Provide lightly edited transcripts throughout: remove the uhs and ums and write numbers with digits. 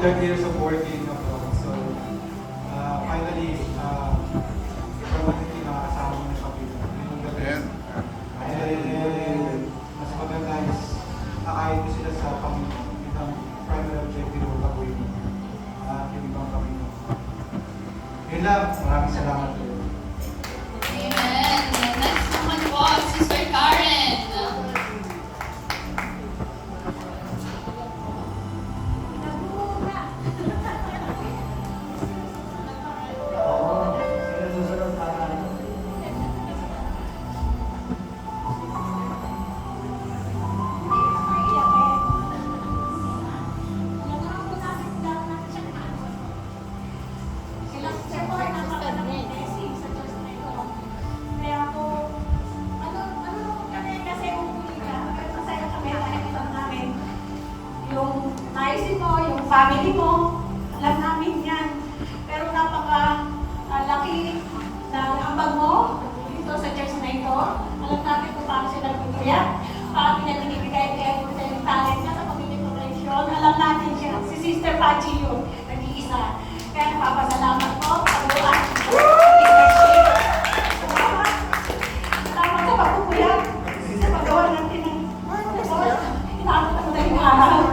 30 years of working abroad. So, finally, permanently nakakasama mo na sa Pilipinas. Yun ang the best. And mas maganda is nakain mo sila sa Panginoon. Yun ang primary objective mo gagawin mo. Yung ibang Panginoon. Yun lang. Maraming salamat. Amen. Next naman po, Sister Karen. Yung naisin mo, yung family mo, alam namin yan. Pero napaka-laki na ambag mo dito sa church na ito. Alam natin kung paano sila nagbibiyak, paano niya binibigay kaya kung yung talent niya sa pag-integration. Alam natin siya. Si Sister Pachi yun, nag-iisa. Kaya napapasalamat ko. Pagbuhan. Salamat sa pagpupuyan. Sa paggawa natin ng inaabot mo na yung araw.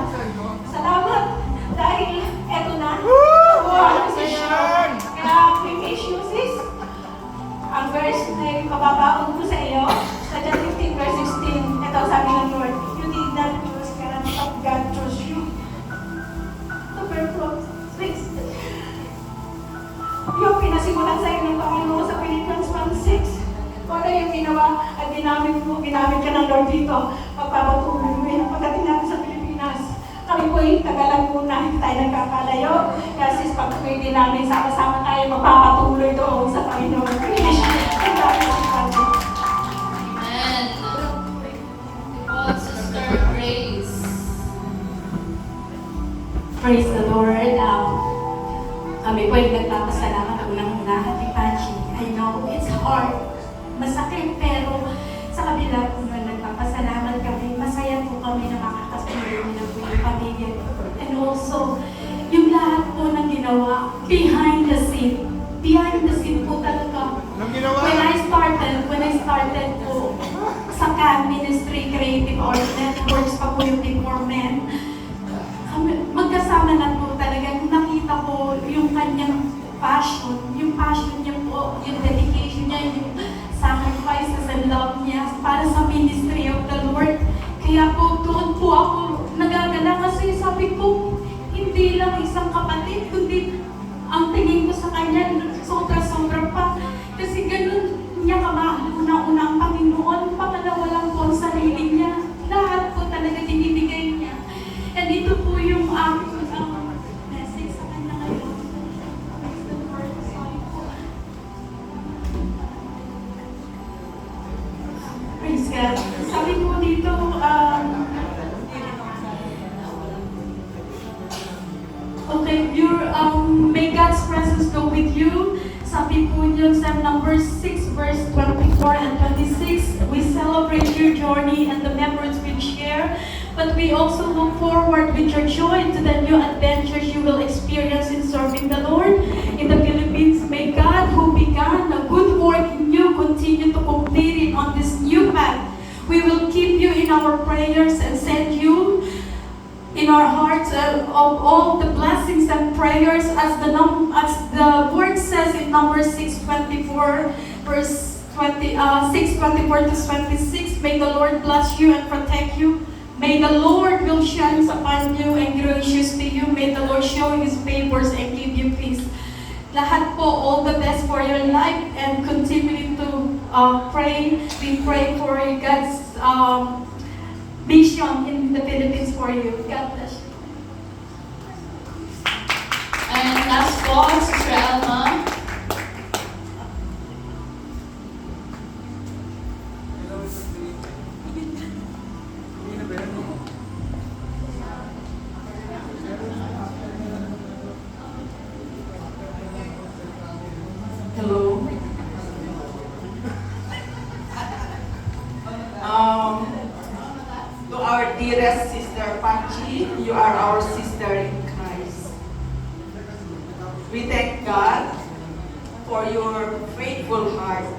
Salamat dahil eto na. Kaya we wish you, sis. Ang verse na yung mababaon ko sa iyo, sa John 15 verse 16, ito sabi ng Lord, you did not choose God, but God chose you. To perform things. Yung pinasimulan sa iyo ng Panginoon sa Philippians 1:6. Kung ano yung ginawa at ginamit ka ng Lord dito, pagpapatuloy mo yun pagdating natin sa Pilipinas. Kami po yung tagalan muna, hindi tayo nagkakalayo. Kaya sis, pag-pray din namin, sama-sama tayo magpapatuloy doon sa Panginoon. Amen. Po, Sister Grace. Praise the Lord. Kami po yung nagpapasalamat unang-una kay Pachi. I know it's hard, masakit, pero sa kabila po na nagpapasalamat kami, masaya po kami na makakasuloy na po yung pamilya. And also, yung lahat po ng ginawa, behind the scene po talaga. When I started po sa CAN Ministry, Creative Art Networks pa po yung Before Men, magkasama na po talaga. Nakita ko yung kanyang passion niya po, yung dedication niya, yung sacrifices and love niya para sa ministry of the Lord. Kaya po doon po ako nagagala kasi sabi ko, hindi lang isang kapatid, kundi ang tingin ko sa kanya, sobra-sobra pa. Kasi ganun niya kamahal una-una ang Panginoon, pangalawa lang po ang sarili niya. Lahat po talaga binibigay niya. And ito po yung message sa kanya ngayon. Praise the Lord. Sorry po. Praise God. Sabi po dito, okay, may God's presence go with you. Sabi po niyo sa number 6 verse 24 and 26, we celebrate your journey and the memories we share, but we also look forward with your joy to the new adventures you will experience in serving the Lord in the Philippines. May God who began a good work in you continue to complete it on this new path. We will keep you in our prayers and send you in our hearts of all the blessings and prayers as the word says in number 6:24 verse 6:24 to 26. May the Lord bless you and protect you. May the Lord will shine upon you and gracious to you. May the Lord show His favors and give you peace. Lahat po, all the best for your life and continue to pray. We pray for God's vision in the Philippines for you. God bless you. And last po, Sister Alma. Hello. To our dearest Sister Pachi, you are our sister in Christ. We thank God for your faithful heart